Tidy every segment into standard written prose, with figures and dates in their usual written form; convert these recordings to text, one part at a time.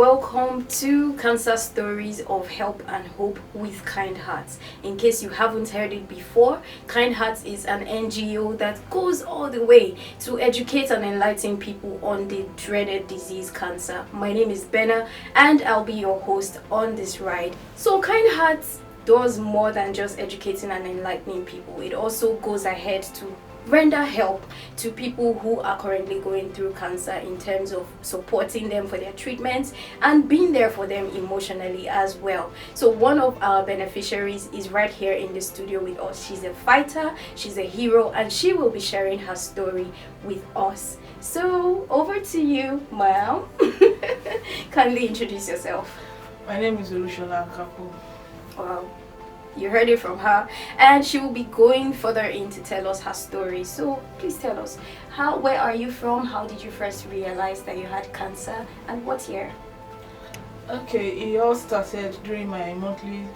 welcome to Cancer Stories of Help and Hope with Kind Hearts. In case you haven't heard it before, Kind Hearts is an NGO that goes all the way to educate and enlighten people on the dreaded disease cancer. My name is Bena and I'll be your host on this ride. So Kind Hearts does more than just educating and enlightening people. It also goes ahead to render help to people who are currently going through cancer in terms of supporting them for their treatments and being there for them emotionally as well. So one of our beneficiaries is right here in the studio with us. She's a fighter, she's a hero, and she will be sharing her story with us. So over to you, ma'am. Kindly introduce yourself. My name is Olushola Akapo. Wow. You heard it from her, and she will be going further in to tell us her story. So please tell us, where are you from? How did you first realize that you had cancer, and what year? Okay, it all started during my monthly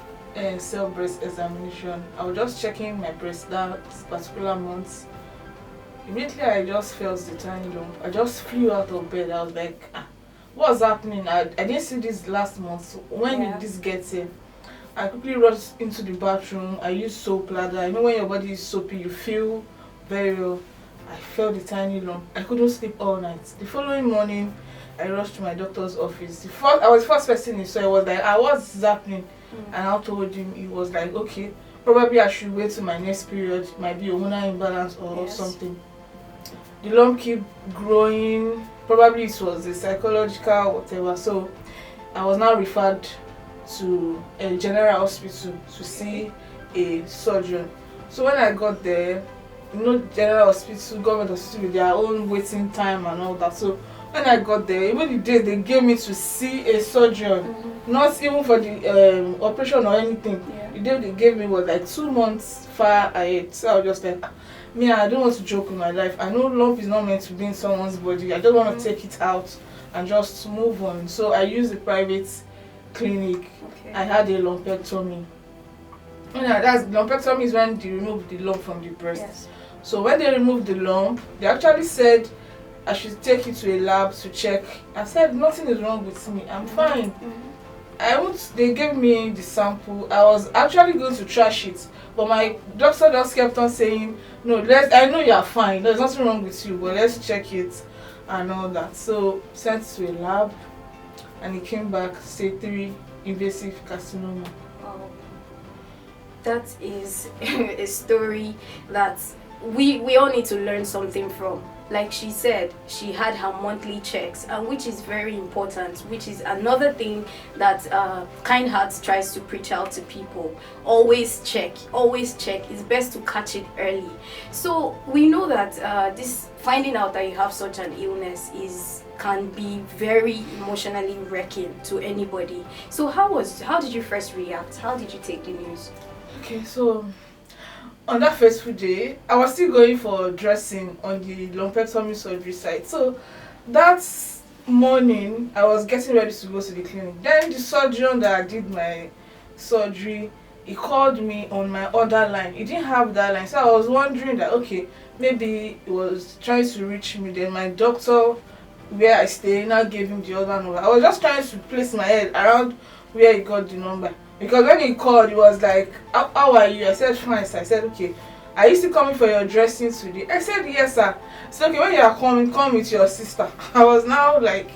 self-breast examination. I was just checking my breast that particular month. Immediately I just felt the tiny lump. I just flew out of bed. I was like, what's happening? I didn't see this last month. When did this get here? I quickly rushed into the bathroom. I used soap ladder. You know when your body is soapy, you feel very well. I felt the tiny lump. I couldn't sleep all night. The following morning, I rushed to my doctor's office. I was the first person he saw. I was like, what's happening? And I told him. He was like, okay, probably I should wait till my next period. It might be a hormonal imbalance or something. The lump kept growing. Probably it was a psychological whatever. So I was now referred to a general hospital to see a surgeon. So when I got there, general hospital, government hospital with their own waiting time and all that. So when I got there, even the day they gave me to see a surgeon, not even for the operation or anything. The day they gave me was like 2 months far ahead. So I was just like, I don't want to joke with my life. I know lump is not meant to be in someone's body. I just want to take it out and just move on. So I used the private clinic. I had a lumpectomy. Lumpectomy is when they remove the lump from the breast. Yes. So when they removed the lump, they actually said I should take it to a lab to check. I said nothing is wrong with me. I'm fine. They gave me the sample. I was actually going to trash it, but my doctor just kept on saying, no, I know you're fine. There's nothing wrong with you, but let's check it and all that. So sent to a lab, and it came back stage 3 invasive carcinoma. Wow. That is a story that we all need to learn something from. Like she said, she had her monthly checks, and which is very important, which is another thing that Kind Hearts tries to preach out to people. Always check. It's best to catch it early. So we know that this finding out that you have such an illness can be very emotionally wrecking to anybody. So how did you first react? How did you take the news? Okay, so on that fateful day, I was still going for dressing on the lumpectomy surgery site. So that morning, I was getting ready to go to the clinic. Then the surgeon that did my surgery, he called me on my other line. He didn't have that line, so I was wondering that, okay, maybe he was trying to reach me. Then my doctor, where I stay, now gave him the other number. I was just trying to place my head around where he got the number. Because when he called, he was like, how are you? I said, fine. I said, okay. Are you still coming for your dressing today? I said, yes, sir. He said, okay, when you are coming, come with your sister. I was now like,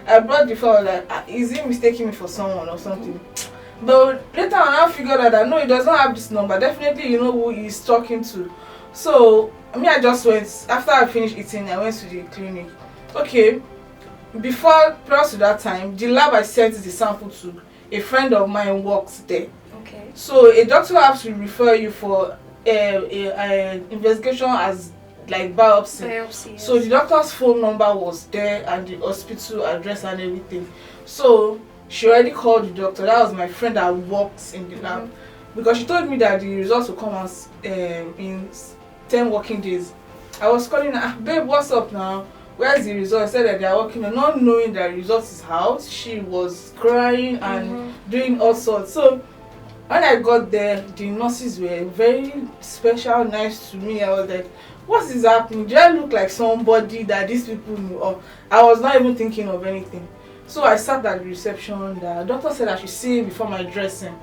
I brought the phone, like, is he mistaking me for someone or something? But later on, I figured out that no, he does not have this number. Definitely, you know who he's talking to. So, I just went, after I finished eating, I went to the clinic. Okay, prior to that time, the lab I sent the sample to, a friend of mine works there. Okay. So a doctor has to refer you for a investigation as like biopsy. Yes. So the doctor's phone number was there and the hospital address and everything. So she already called the doctor. That was my friend that works in the lab. Because she told me that the results will come out in 10 working days. I was calling her, babe, what's up now? Where's the result? I said that they are working on, not knowing that the result is out. She was crying and doing all sorts. So when I got there, the nurses were very special, nice to me. I was like, what is happening? Do I look like somebody that these people knew? Or I was not even thinking of anything. So I sat at the reception. The doctor said I should see before my dressing.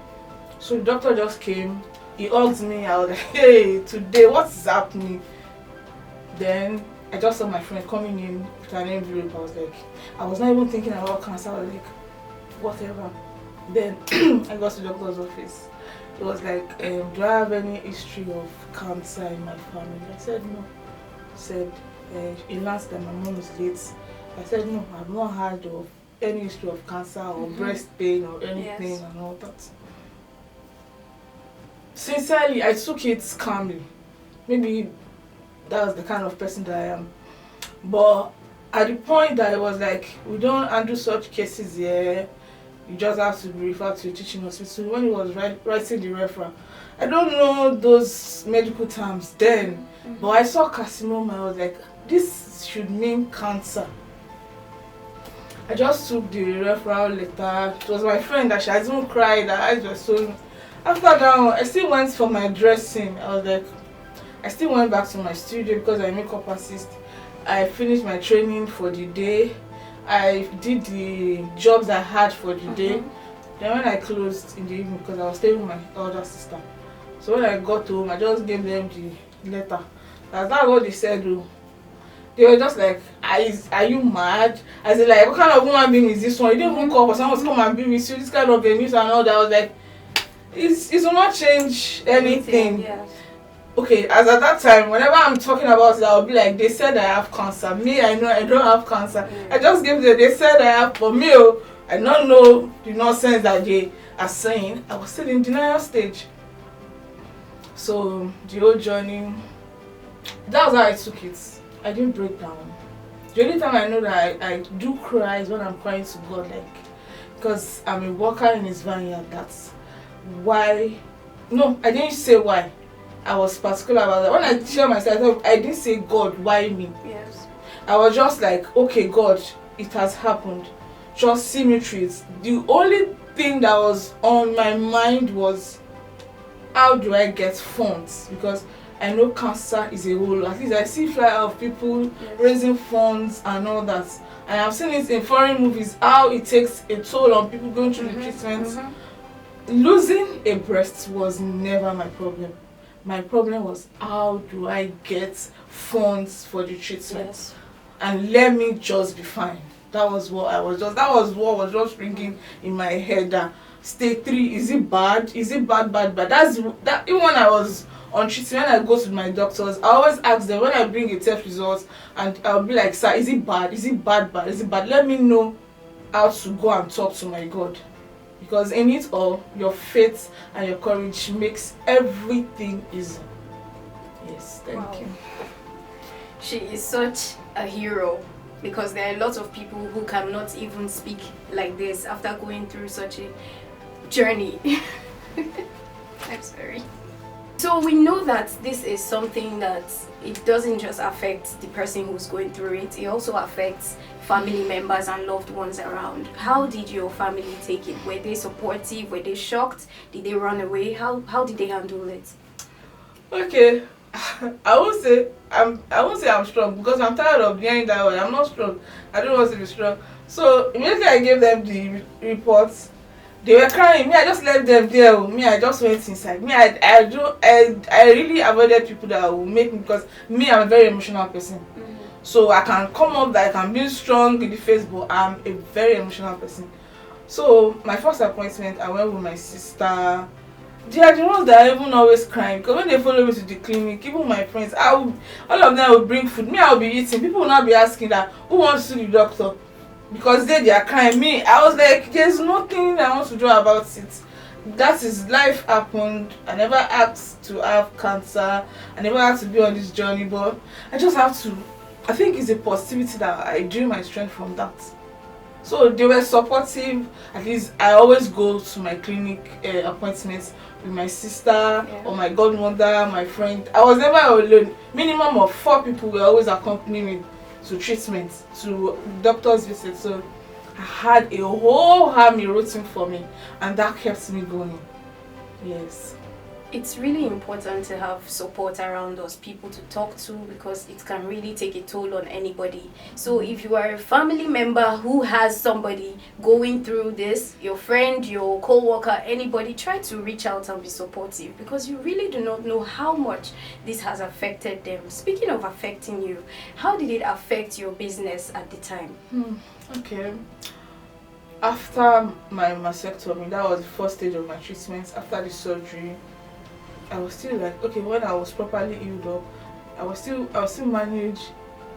So the doctor just came. He hugged me. I was like, hey, today, what's happening? Then I just saw my friend coming in with an envelope. I was not even thinking about cancer. I was like, whatever. Then I got to the doctor's office. It was like, do I have any history of cancer in my family? I said no. He said, it last that my mom is late. I said no, I've not heard of any history of cancer or breast pain or anything and all that. Sincerely, I took it calmly. Maybe that was the kind of person that I am. But at the point that it was like, we don't handle such cases here, you just have to be referred to a teaching hospital. When he was writing the referral, I don't know those medical terms then, but I saw carcinoma. I was like, this should mean cancer. I just took the referral letter. It was my friend that she had even cried. Her eyes were so. After that, I still went for my dressing. I still went back to my studio because I'm a makeup artist. I finished my training for the day. I did the jobs I had for the day. Then when I closed in the evening, because I was staying with my older sister. So when I got home, I just gave them the letter. That's what they said. They were just like, are you mad? I said, like, what kind of woman being is this one? You didn't even call for someone to come and be with you. This kind of news and all that. I was like, it will not change anything. Yes. Okay, as at that time, whenever I'm talking about it, I'll be like, they said I have cancer. Me, I know I don't have cancer. I just give them, they said I have, for me, I don't know the nonsense that they are saying. I was still in denial stage. So, the whole journey, that was how I took it. I didn't break down. The only time I know that I do cry is when I'm crying to God, like, because I'm a worker in his vineyard. That's why. No, I didn't say why. I was particular about that. When I share myself, I didn't say, God, why me? Yes. I was just like, okay, God, it has happened. Just see me through it. The only thing that was on my mind was, how do I get funds? Because I know cancer is a whole. At least I see fly of people raising funds and all that. And I've seen it in foreign movies, how it takes a toll on people going through the treatment. Losing a breast was never my problem. My problem was, how do I get funds for the treatment? Yes. And let me just be fine. That was what was just ringing in my head. That stage 3, is it bad? Is it bad? That's that. Even when I was on treatment, when I go to my doctors, I always ask them when I bring a test results, and I'll be like, sir, is it bad? Is it bad? Is it bad? Let me know how to go and talk to my God. Because in it all, your faith and your courage makes everything easy. Yes, thank you. She is such a hero, because there are lots of people who cannot even speak like this after going through such a journey. I'm sorry. So we know that this is something that it doesn't just affect the person who's going through it, it also affects family members and loved ones around. How did your family take it? Were they supportive? Were they shocked? Did they run away? How did they handle it? Okay, I won't say I'm strong, because I'm tired of hearing that word. I'm not strong. I don't want to be strong. So immediately I gave them the reports. They were crying. Me, I just left them there. Me, I just went inside. Me, I really avoided people that will make me, because me, I'm a very emotional person. So I can come up that I can be strong in the face, but I'm a very emotional person. So my first appointment, I went with my sister. They are the ones that are even always crying, because when they follow me to the clinic, even my friends, all of them will bring food. Me, I will be eating. People will not be asking that, who wants to see the doctor? Because they are crying. Me, I was like, there's nothing I want to do about it. That is, life happened. I never asked to have cancer. I never had to be on this journey, but I just have to. I think it's a positivity that I drew my strength from that. So they were supportive. At least I always go to my clinic appointments with my sister or my godmother, my friend. I was never alone. Minimum of 4 people will always accompany me to treatment, to doctor's visits. So I had a whole army rooting for me, and that kept me going. Yes. It's really important to have support around us, people to talk to, because it can really take a toll on anybody. So if you are a family member who has somebody going through this, your friend, your co-worker, anybody, try to reach out and be supportive, because you really do not know how much this has affected them. Speaking of affecting you, how did it affect your business at the time? Okay. After my mastectomy, that was the first stage of my treatment. After the surgery, I was still like, okay, when I was properly healed up, I was still manage,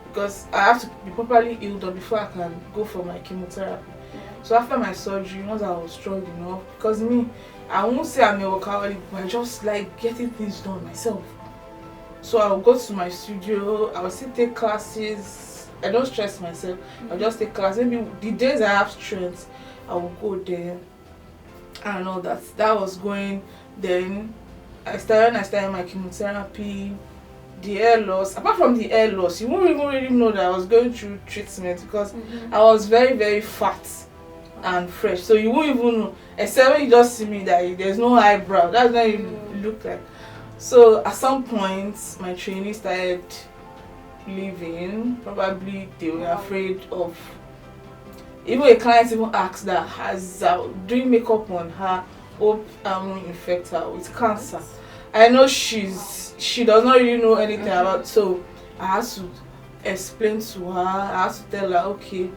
because I have to be properly healed up before I can go for my chemotherapy. So after my surgery, once I was strong enough, because me, I won't say I'm a workaholic, but I just like getting things done myself. So I will go to my studio, I will still take classes. I don't stress myself. I'll just take classes. Maybe the days I have strength, I will go there and all that. That was going. Then I started my chemotherapy, the hair loss. Apart from the hair loss, you won't even really know that I was going through treatment, because I was very, very fat and fresh. So you won't even know, except when you just see me that there's no eyebrow. That's what you look like. So at some point, my trainees started leaving. Probably they were afraid of. Even a client even asked that, has doing makeup on her, hope I won't infect her with cancer. I know she does not really know anything about, so I had to explain to her. I had to tell her, okay,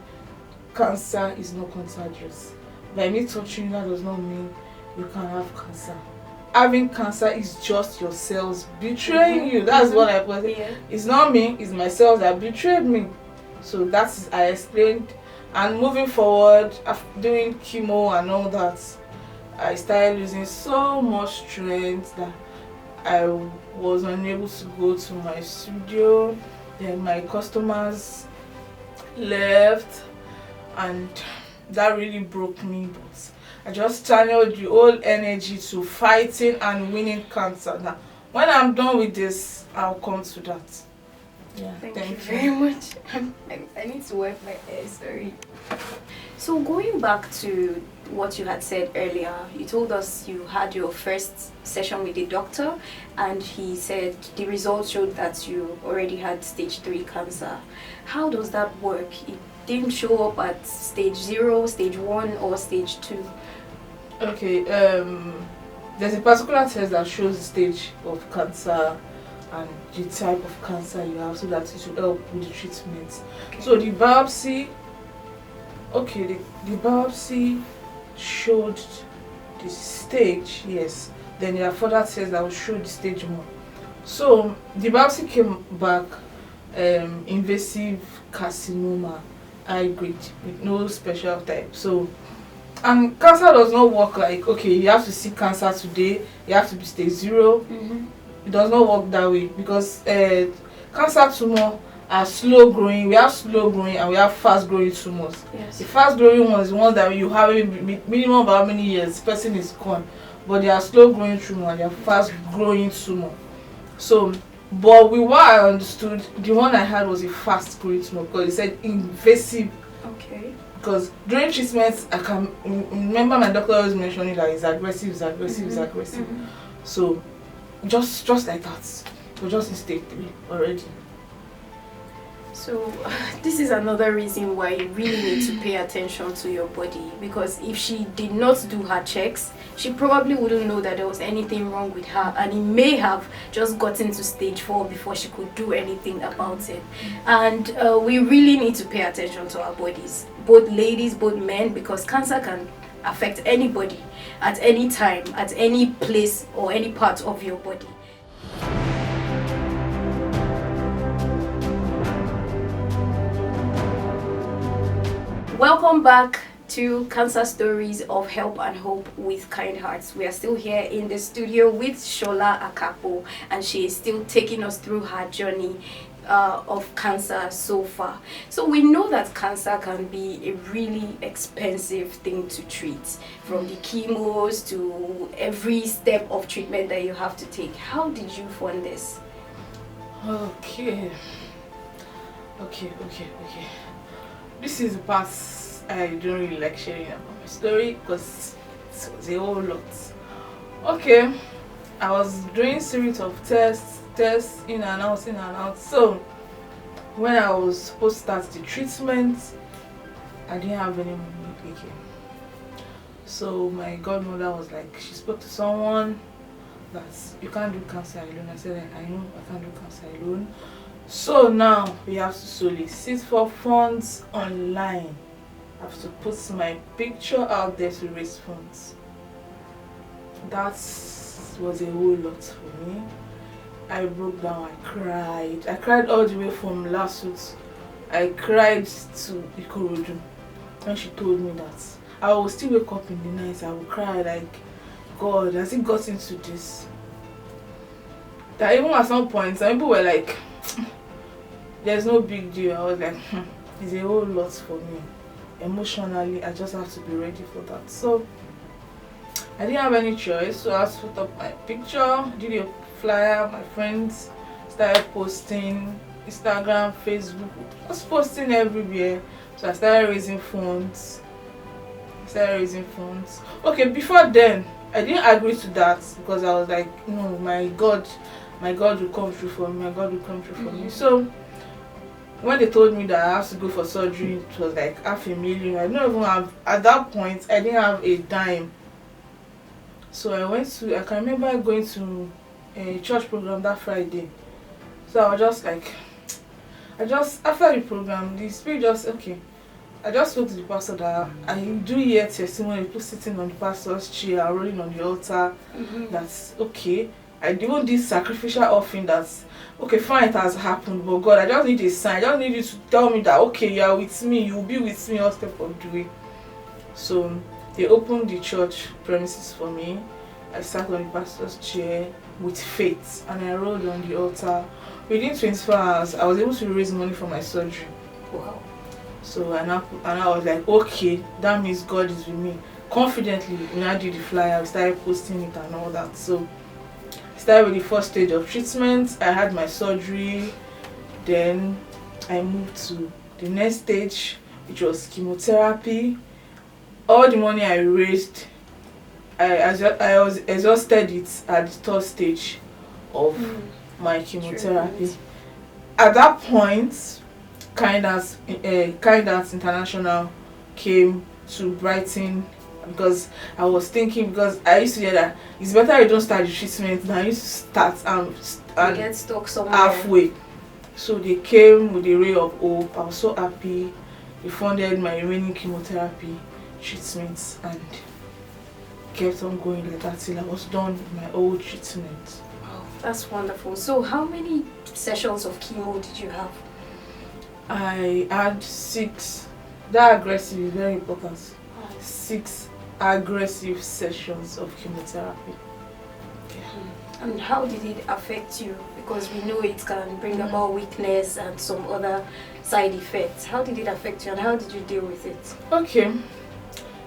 cancer is not contagious. By me touching you, that does not mean you can have cancer. Having cancer is just your cells betraying you. That's what I put. It's not me, it's my cells that betrayed me. So that's, I explained. And moving forward, after doing chemo and all that, I started losing so much strength that I was unable to go to my studio. Then my customers left, and that really broke me. But I just channeled the whole energy to fighting and winning cancer. Now, when I'm done with this, I'll come to that. Yeah, thank you very much. I need to wipe my hair, sorry. So going back to what you had said earlier, you told us you had your first session with the doctor, and he said the results showed that you already had stage 3 cancer. How does that work? It didn't show up at stage 0, stage 1, or stage 2? Okay, there's a particular test that shows the stage of cancer and the type of cancer you have, so that it will help with the treatment. Okay. So the biopsy, the biopsy showed the stage, yes. Then there are further tests that will show the stage more. So the biopsy came back invasive carcinoma, high grade, with no special type. So, and cancer does not work like, okay, you have to see cancer today, you have to be stage 0. It does not work that way, because cancer tumor are slow growing. We have slow growing and we have fast growing tumors. Yes. The fast growing ones, the ones that you have a minimum of how many years the person is gone, but they are slow growing tumor and they are fast growing tumor. So, but with what I understood, the one I had was a fast growing tumor, because it said invasive. Okay. Because during treatment, I can remember my doctor always mentioning that it's aggressive, it's aggressive, it's aggressive. So just like that, we're just in stage 3 already. So this is another reason why you really need to pay attention to your body, because if she did not do her checks, she probably wouldn't know that there was anything wrong with her, and it may have just gotten to stage 4 before she could do anything about it. And we really need to pay attention to our bodies, both ladies, both men, because cancer can affect anybody at any time, at any place or any part of your body. Welcome back to Cancer Stories of Help and Hope with Kind Hearts. We are still here in the studio with Shola Akapo, and she is still taking us through her journey of cancer so far. So we know that cancer can be a really expensive thing to treat, from the chemos to every step of treatment that you have to take. How did you fund this? Okay. This is the part I don't really like sharing about my story, because it was a whole lot. Okay, I was doing series of tests in and out, in and out. So when I was supposed to start the treatment, I didn't have any money again. So my godmother was like, she spoke to someone that you can't do cancer alone. I said, I know I can't do cancer alone. So now we have to solicit for funds online. I have to put my picture out there to raise funds. That was a whole lot for me. I broke down, I cried. I cried all the way from last week. I cried to Ikorodu when she told me that. I will still wake up in the night, I will cry like, God, has it got into this? That even at some point, some people were like, there's no big deal. I was like, it's a whole lot for me. Emotionally, I just have to be ready for that. So I didn't have any choice, so I had to put up my picture, did a flyer, my friends started posting, Instagram, Facebook, just posting everywhere. So I started raising funds. Okay, before then, I didn't agree to that because I was like, no, my God will come through for me, me. So when they told me that I have to go for surgery, it was like $500,000. I don't even have, at that point, I didn't have a dime. So I can remember going to a church program that Friday. So I was just like, after the program, the spirit just, okay. I just spoke to the pastor that I do hear testimony, people sitting on the pastor's chair, rolling on the altar. That's okay. I even did sacrificial offering. That's okay, fine, it has happened, but God, I just need a sign. I just need you to tell me that, okay, you are with me, you will be with me all step of the way. So they opened the church premises for me. I sat on the pastor's chair with faith and I rolled on the altar. Within 24 hours, I was able to raise money for my surgery. Wow. So and I was like, okay, that means God is with me. Confidently, when I did the flyer, I started posting it and all that. So I started with the first stage of treatment. I had my surgery. Then I moved to the next stage, which was chemotherapy. All the money I raised, I was exhausted it at the third stage of my chemotherapy. At that point, Kindness International came to Brighton because I was thinking, because I used to hear that it's better you don't start the treatment than you start and get stuck somewhere halfway. So they came with a ray of hope. I was so happy. They funded my remaining chemotherapy treatments and kept on going like that till I was done with my old treatment. Wow, that's wonderful. So how many sessions of chemo did you have? I had 6. That aggressive is very important. 6 aggressive sessions of chemotherapy. And how did it affect you? Because we know it can bring about weakness and some other side effects. How did it affect you and how did you deal with it? Okay.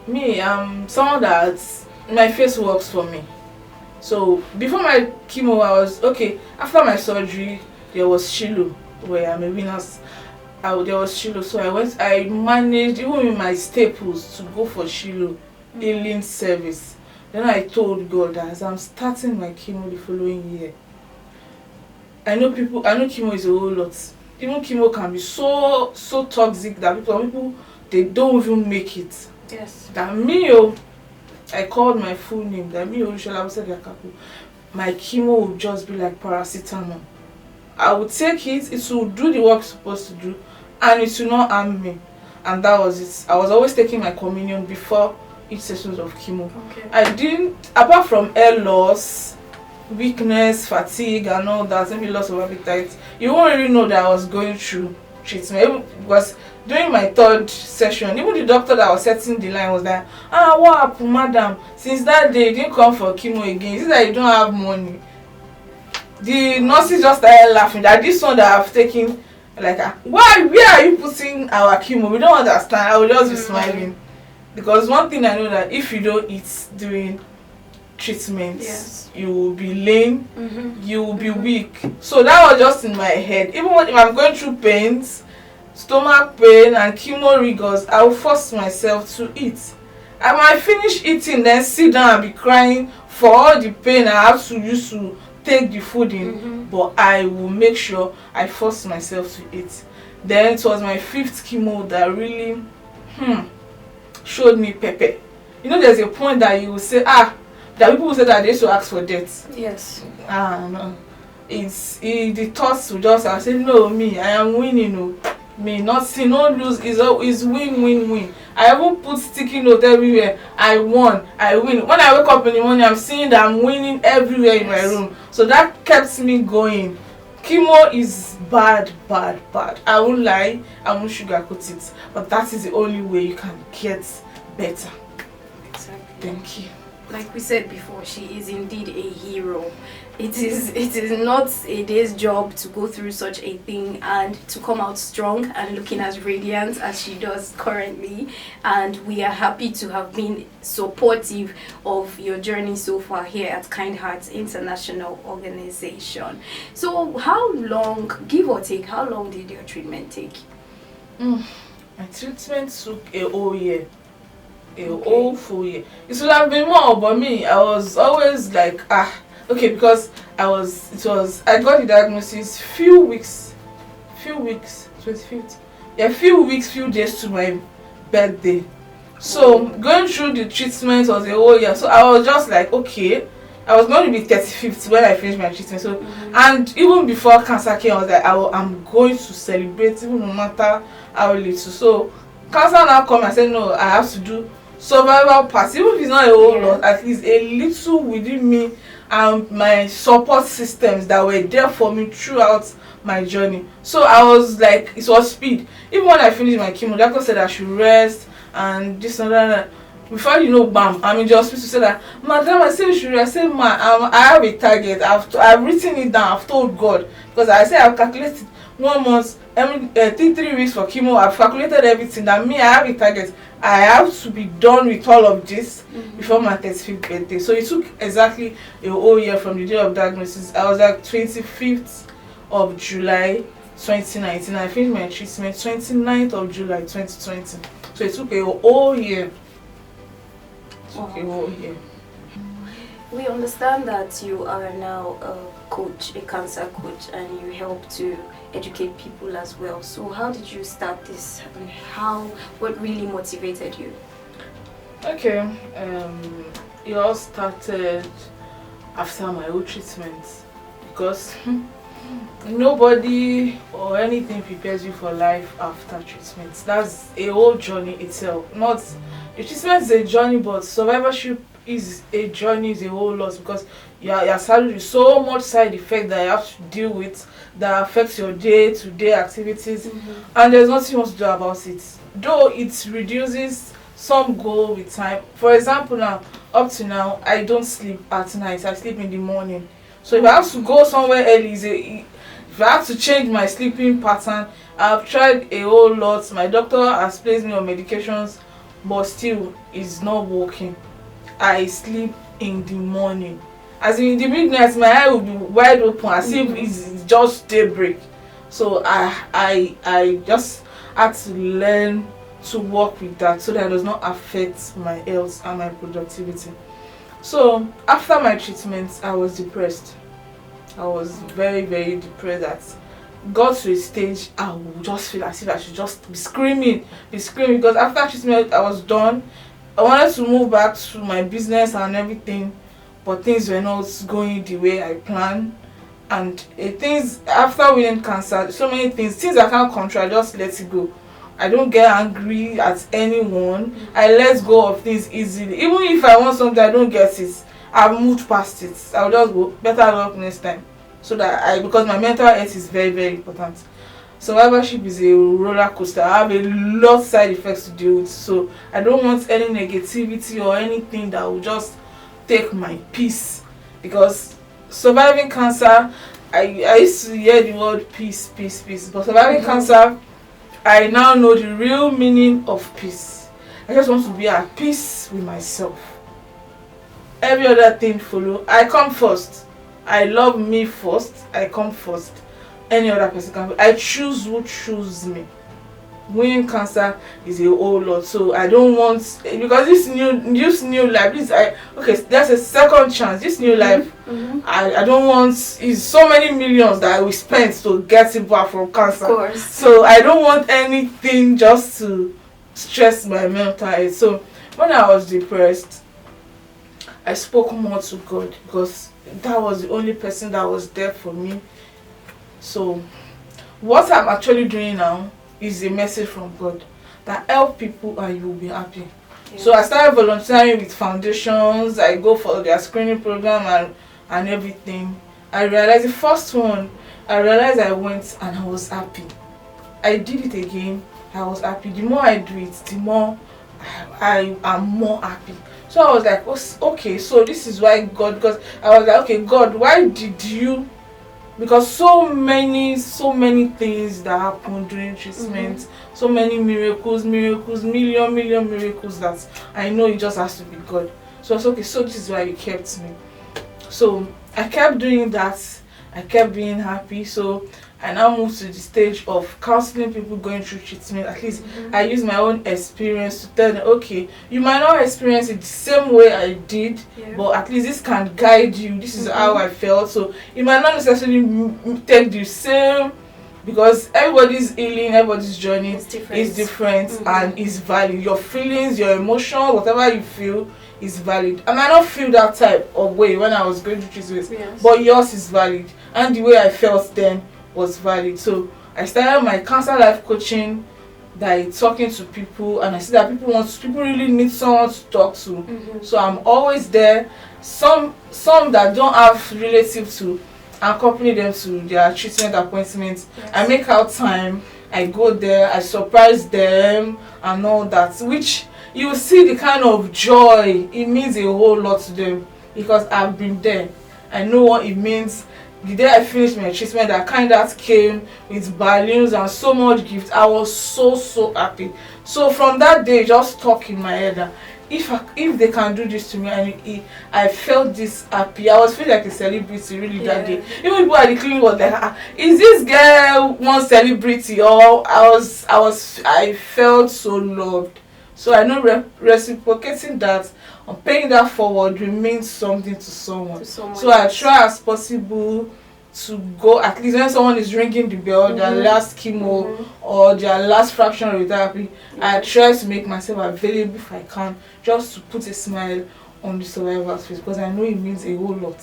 Me, I'm someone that my face works for me. So before my chemo, I was okay. After my surgery, there was Shiloh, where I'm a witness. There was Shiloh, so I managed even with my staples to go for Shiloh healing service. Then I told God that as I'm starting my chemo the following year, I know chemo is a whole lot. Even chemo can be so toxic that people they don't even make it. Yes. That I called my full name. That my chemo would just be like paracetamol. I would take it, it will do the work it's supposed to do, and it will not harm me. And that was it. I was always taking my communion before each session of chemo. Okay. I didn't, apart from hair loss, weakness, fatigue, and all that, maybe loss of appetite, you won't really know that I was going through treatment. Because during my 3rd session, even the doctor that was setting the line was like, what happened, madam? Since that day, you didn't come for chemo again. You see that you don't have money. The nurses just started laughing that this one that I've taken, like, where are you putting our chemo? We don't understand. I will just be smiling. Because one thing I know that if you don't eat during treatment, yes, you will be lame, you will be weak. So that was just in my head. Even if I'm going through pains, stomach pain and chemo rigors, I will force myself to eat. I might finish eating, then sit down and be crying for all the pain I have to use to take the food in, but I will make sure I force myself to eat. Then it was my 5th chemo that really showed me pepper. You know, there's a point that you will say, that people will say that they used to ask for death. Yes. No. The thoughts will just, I say, no, me, I am winning. No. Me, not see, no lose, is win, win, win. I even put sticky note everywhere. I won, I win. When I wake up in the morning, I'm seeing that I'm winning everywhere in my room. So that kept me going. Chemo is bad, bad, bad. I won't lie, I won't sugarcoat it. But that is the only way you can get better. Exactly. Thank you. Like we said before, she is indeed a hero. It is not a day's job to go through such a thing and to come out strong and looking as radiant as she does currently. And we are happy to have been supportive of your journey so far here at Kind Hearts International Organization. So how long, give or take, how long did your treatment take? My treatment took a whole year. Whole full year. It should have been more, but me, I was always like, okay, because I got the diagnosis few weeks, 25th. Yeah, few days to my birthday. So going through the treatment was a whole year. So I was just like, okay, I was going to be 35th when I finished my treatment. So and even before cancer came, I was like, I'm going to celebrate even no matter how little. So cancer now come, I said no, I have to do survival part, even if it's not a whole lot, at least a little within me and my support systems that were there for me throughout my journey. So I was like, it was speed. Even when I finished my chemo, doctor said I should rest and this and that. Before you know, bam, I'm in the hospital. Said that, madam, I said you should rest. I said, I have a target. I've written it down. I've told God, because I said I've calculated 1 month, every 3 weeks for chemo. I've calculated everything. That me, I have a target. I have to be done with all of this before my 35th birthday. So it took exactly a whole year from the day of diagnosis. I was like 25th of July 2019. I finished my treatment 29th of July 2020. So it took a whole year. We understand that you are now a coach, a cancer coach, and you help to educate people as well. So how did you start this, and what really motivated you? Okay, it all started after my old treatment, because nobody or anything prepares you for life after treatment. That's a whole journey itself. Not the treatment is a journey, but survivorship is a journey, is a whole lot, because you're saddled with so much side effect that you have to deal with that affects your day-to-day activities, and there's nothing you want to do about it. Though it reduces, some go with time. For example, now up to now, I don't sleep at night. I sleep in the morning. So if I have to go somewhere early, if I have to change my sleeping pattern, I've tried a whole lot. My doctor has placed me on medications, but still it's not working. I sleep in the morning. As in the midnight, my eye will be wide open as if it's just daybreak. So I just had to learn to work with that so that it does not affect my health and my productivity. So after my treatment, I was depressed. I was very, very depressed. That got to a stage I would just feel as if I should just be screaming, because after treatment I was done. I wanted to move back to my business and everything, but things were not going the way I planned. And things after winning cancer, so many things I can't control, I just let it go. I don't get angry at anyone. I let go of things easily. Even if I want something I don't get it, I've moved past it. I'll just go, better luck next time. So that because my mental health is very, very important. Survivorship is a roller coaster. I have a lot of side effects to deal with, so I don't want any negativity or anything that will just take my peace. Because surviving cancer, I used to hear the word peace, but surviving cancer, I now know the real meaning of peace. I just want to be at peace with myself. Every other thing follow. I come first. I love me first. I come first. Any other person can. I choose who choose me. winning cancer is a whole lot. So I don't want, because this new life, there's a second chance. This new life, I don't want, is so many millions that I will spend to get it back from cancer. Of course. So I don't want anything just to stress my mental health. So when I was depressed, I spoke more to God, because that was the only person that was there for me. So what I'm actually doing now is a message from God that help people and you will be happy. Yeah. So I started volunteering with foundations. I go for their screening program and everything. I realized the first one, I went and I was happy. I did it again, I was happy. The more I do it, the more I am more happy. So I was like, okay, so this is why God, because I was like, okay, God, why did you, because so many things that happen during treatment, so many miracles, million miracles, that I know it just has to be God. So I was okay, so this is why you kept me. So I kept doing that, I kept being happy. So I now moved to the stage of counseling people going through treatment. At least I use my own experience to tell them, okay, you might not experience it the same way I did, but at least this can guide you. This is how I felt. So it might not necessarily take the same, because everybody's healing, everybody's journey is different and is valid. Your feelings, your emotions, whatever you feel is valid. I might not feel that type of way when I was going through treatment, but yours is valid, and the way I felt then was valid. So I started my cancer life coaching by talking to people, and I see that people really need someone to talk to. So I'm always there. Some that don't have relatives to accompany them to their treatment appointments. I make out time, I go there, I surprise them and all that, which you will see the kind of joy. It means a whole lot to them, because I've been there. I know what it means. The day I finished my treatment, that kind that came with balloons and so much gift, I was so happy. So from that day, just stuck in my head that if they can do this to me, and I felt this happy. I was feeling like a celebrity really that day. Even people at the clinic was like, is this girl one celebrity? Or I felt so loved. So I know reciprocating that, paying that forward, remains something to someone. So I try as possible to go, at least when someone is ringing the bell, their last chemo or their last fraction of therapy, I try to make myself available if I can, just to put a smile on the survivor's face, because I know it means a whole lot.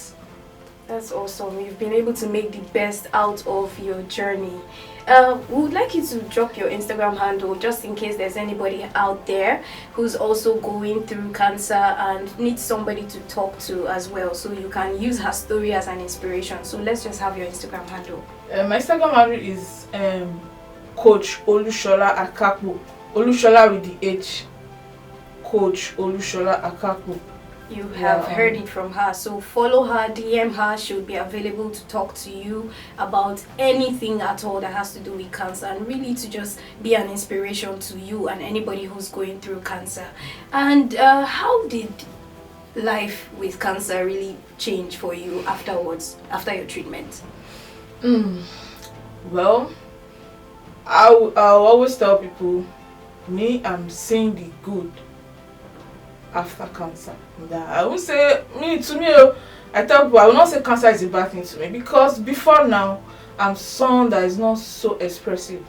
That's awesome. You've been able to make the best out of your journey. We would like you to drop your Instagram handle, just in case there's anybody out there who's also going through cancer and needs somebody to talk to as well, so you can use her story as an inspiration. So let's just have your Instagram handle. My Instagram handle is Coach Olushola Akapo. Olushola with the H. Coach Olushola Akapo. You have heard it from her, so follow her, DM her. She'll be available to talk to you about anything at all that has to do with cancer, and really to just be an inspiration to you and anybody who's going through cancer. And how did life with cancer really change for you afterwards, after your treatment? Well, I'll always tell people, I'm seeing the good after cancer. I would say, I tell people, I will not say cancer is a bad thing to me, because before now, I'm someone that is not so expressive.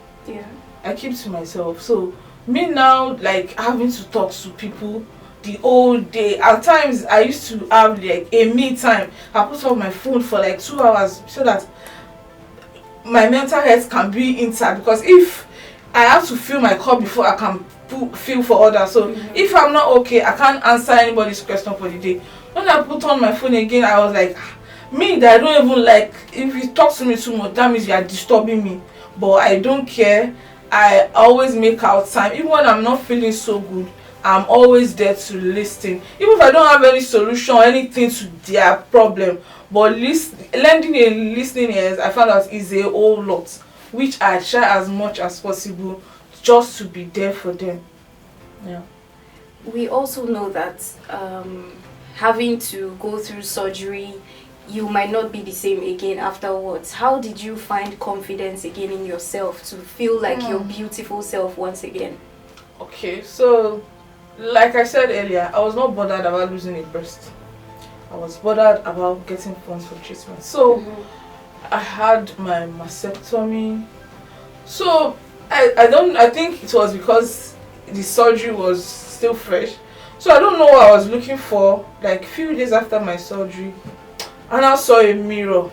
I keep to myself. So me now, like, having to talk to people the whole day. At times I used to have like a me time. I put on my phone for like 2 hours so that my mental health can be intact, because if I have to fill my cup before I can feel for others. So if I'm not okay, I can't answer anybody's question for the day. When I put on my phone again, I was like, me that I don't even like, if you talk to me too much, that means you are disturbing me. But I don't care. I always make out time. Even when I'm not feeling so good, I'm always there to listen. Even if I don't have any solution or anything to their problem, but lending a listening ears, I found out is a whole lot, which I try as much as possible just to be there for them. We also know that having to go through surgery you might not be the same again afterwards. How did you find confidence again in yourself to feel like your beautiful self once again? Okay, so like I said earlier, I was not bothered about losing a breast. I was bothered about getting funds for treatment. So I had my mastectomy. So I think it was because the surgery was still fresh. So I don't know what I was looking for. Like a few days after my surgery, and I saw a mirror.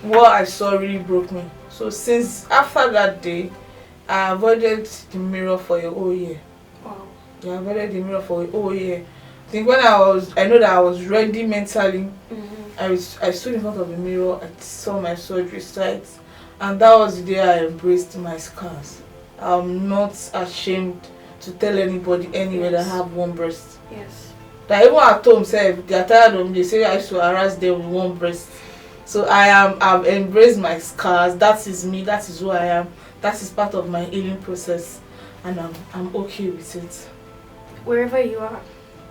What I saw really broke me. So since after that day, I avoided the mirror for a whole year. Wow. Yeah, I avoided the mirror for a whole year. I think when I know that I was ready mentally. I stood in front of the mirror. I saw my surgery site, and that was the day I embraced my scars. I'm not ashamed to tell anybody anywhere that I have one breast. Yes. That even at home, say they are tired of me. They say I used to harass them with one breast. So I've embraced my scars. That is me. That is who I am. That is part of my healing process, and I'm okay with it. Wherever you are,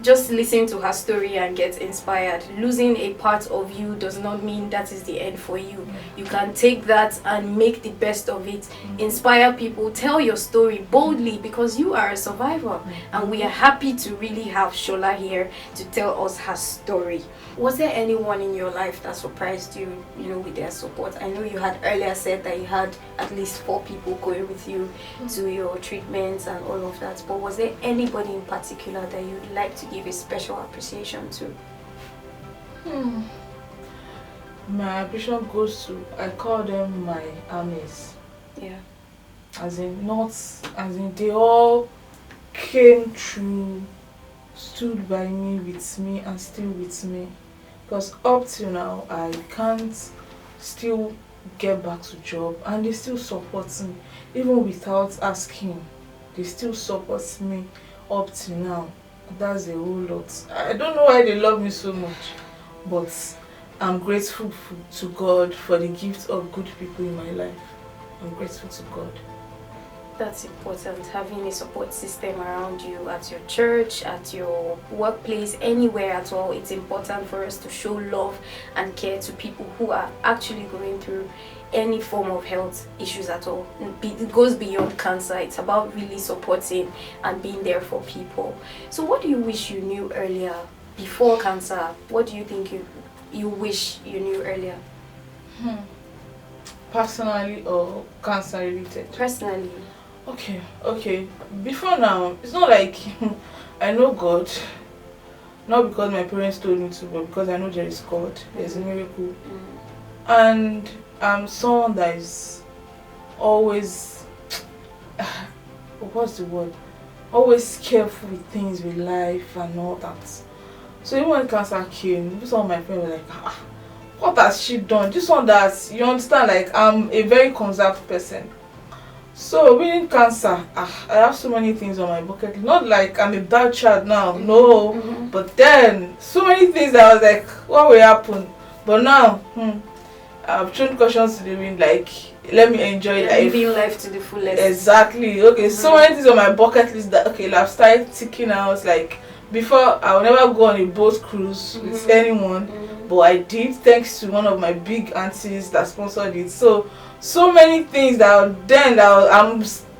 just listen to her story and get inspired. Losing a part of you does not mean that is the end for you. You can take that and make the best of it. Inspire people, tell your story boldly, because you are a survivor, and we are happy to really have Shola here to tell us her story. Was there anyone in your life that surprised you, with their support? I know you had earlier said that you had at least 4 people going with you to your treatments and all of that, but was there anybody in particular that you'd like to give a special appreciation to? My appreciation goes to, I call them my armies. Yeah. They all came through, stood by me, with me, and still with me. Because up till now, I can't still get back to job, and they still support me. Even without asking, they still support me up till now. That's a whole lot. I don't know why they love me so much, but I'm grateful to God for the gift of good people in my life. I'm grateful to God. That's important, having a support system around you at your church, at your workplace, anywhere at all. It's important for us to show love and care to people who are actually going through any form of health issues at all. It goes beyond cancer. It's about really supporting and being there for people. So what do you wish you knew earlier before cancer? What do you think you wish you knew earlier? Personally or cancer related? Personally. Okay. Before now, it's not like I know God, not because my parents told me to, but because I know there is God. There's a miracle. And I'm someone that is always, what's the word? Always careful with things with life and all that. So even when cancer came, some of my friends were like, what has she done? This one that, you understand, like I'm a very conserved person. So winning cancer, I have so many things on my bucket list. Not like I'm a bad child now, no. But then so many things that I was like, what will happen? But now, I've thrown cautions to the wind. Like, let me enjoy life. Living life to the fullest. Exactly. Okay, so many things on my bucket list that I've started ticking out. Like before, I would never go on a boat cruise with anyone, but I did, thanks to one of my big aunties that sponsored it. So many things that then that I'm,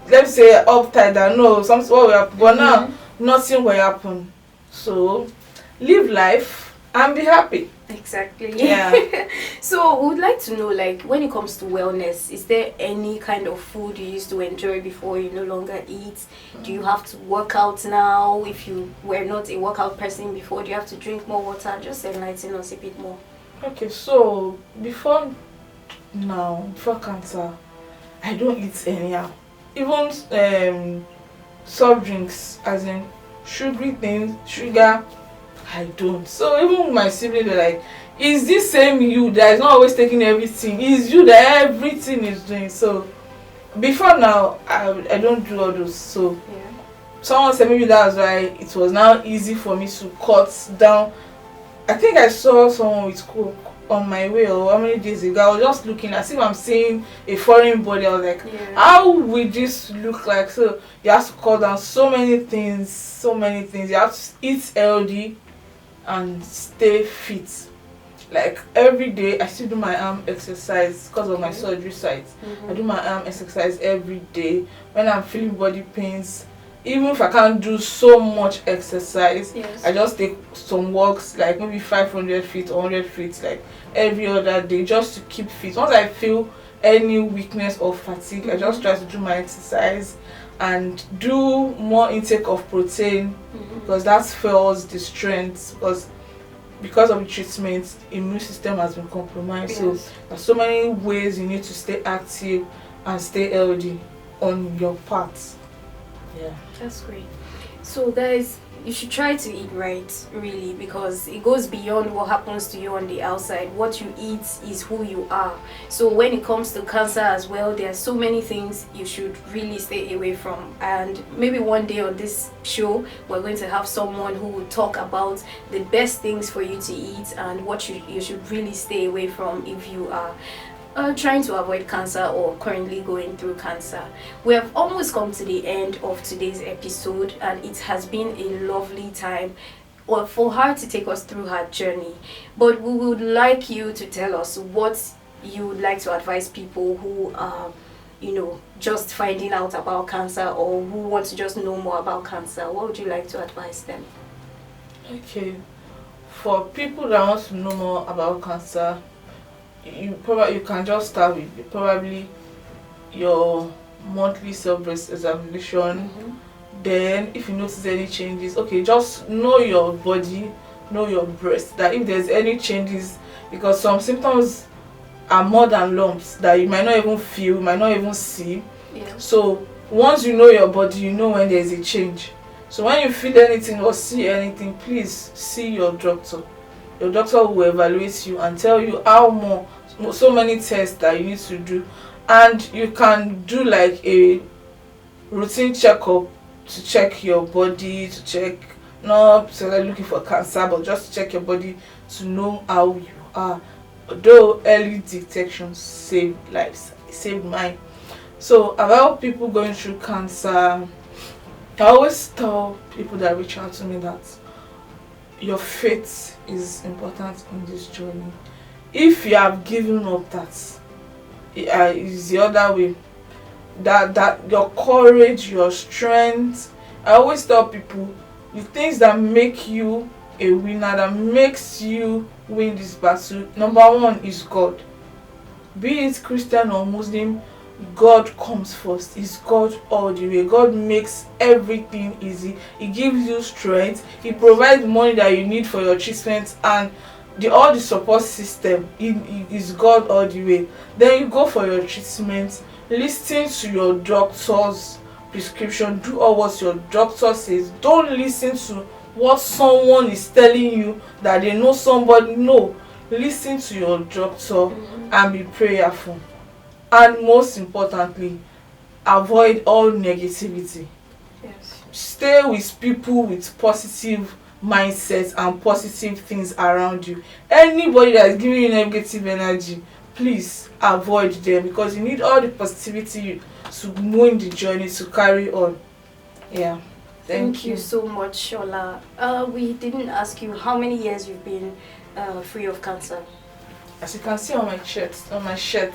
let's say, uptight. I know something what will happen, but now nothing will happen. So live life and be happy. Exactly. Yeah. So we would like to know, like, when it comes to wellness, is there any kind of food you used to enjoy before you no longer eat? Do you have to work out now? If you were not a workout person before, do you have to drink more water? Just enlighten us a bit more. Okay, so before cancer, I don't eat anyhow. Even soft drinks, as in sugary things, sugar, I don't. So even my siblings were like, is this same you that is not always taking everything? Is you that everything is doing? So before now, I don't do all those. So someone said maybe that's why it was now easy for me to cut down. I think I saw someone with Coke on my way, or how many days ago. I was just looking as if I'm seeing a foreign body. I was like, how will this look like? So you have to cut down so many things. You have to eat healthy and stay fit. Like every day I still do my arm exercise because of my surgery site. I do my arm exercise every day when I'm feeling body pains. Even if I can't do so much exercise, Yes. I just take some walks, like maybe 500 feet or 100 feet, like every other day, just to keep fit. Once I feel any weakness or fatigue, I just try to do my exercise and do more intake of protein, because that fuels the strength. Because of the treatment, immune system has been compromised. So Yes. there's so many ways you need to stay active and stay healthy on your part. Yeah. That's great. So guys, you should try to eat right, really, because it goes beyond what happens to you on the outside. What you eat is who you are. So when it comes to cancer as well, there are so many things you should really stay away from. And maybe one day on this show, we're going to have someone who will talk about the best things for you to eat and what you should really stay away from if you are trying to avoid cancer or currently going through cancer. We have almost come to the end of today's episode, and it has been a lovely time for her to take us through her journey. But we would like you to tell us what you would like to advise people who are, just finding out about cancer, or who want to just know more about cancer. What would you like to advise them? Okay. For people that want to know more about cancer, you can just start with probably your monthly self-breast examination. Then if you notice any changes, okay, just know your body, know your breast, that if there's any changes, because some symptoms are more than lumps that you might not even feel, might not even see. Yeah. So once you know your body, you know when there's a change. So when you feel anything or see anything, please see your doctor. Your doctor will evaluate you and tell you so many tests that you need to do. And you can do like a routine checkup to check your body, to check, not so like looking for cancer, but just to check your body to know how you are. Although early detection saved lives, it saved mine. So about people going through cancer, I always tell people that reach out to me that your faith is important in this journey. If you have given up, that is the other way. That your courage, your strength. I always tell people the things that make you a winner, that makes you win this battle. Number one is God. Be it Christian or Muslim, God comes first. It's God all the way. God makes everything easy. He gives you strength. He provides money that you need for your treatment, and all the support system is God all the way. Then you go for your treatment. Listen to your doctor's prescription. Do all what your doctor says. Don't listen to what someone is telling you that they know somebody. No, listen to your doctor and be prayerful. And most importantly, avoid all negativity. Yes. Stay with people with positive mindsets and positive things around you. Anybody that is giving you negative energy, please avoid them, because you need all the positivity to win the journey, to carry on. Yeah. Thank you so much, Shola. We didn't ask you how many years you've been free of cancer. As you can see on my shirt,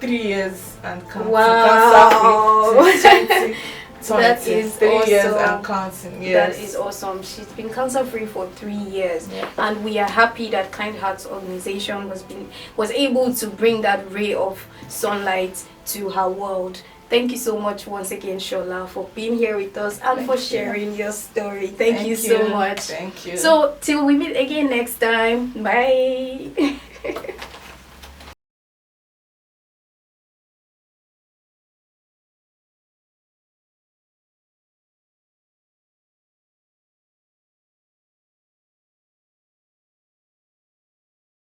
3 years and counting. Wow. Cancer-free since 2020. That is 3 awesome. years and counting. Yes. That is awesome. She's been cancer free for 3 years, Yeah. and we are happy that Kind Hearts organization was able to bring that ray of sunlight to her world. Thank you so much once again, Shola, for being here with us and for sharing your story. Thank you so much. Thank you. So till we meet again next time. Bye.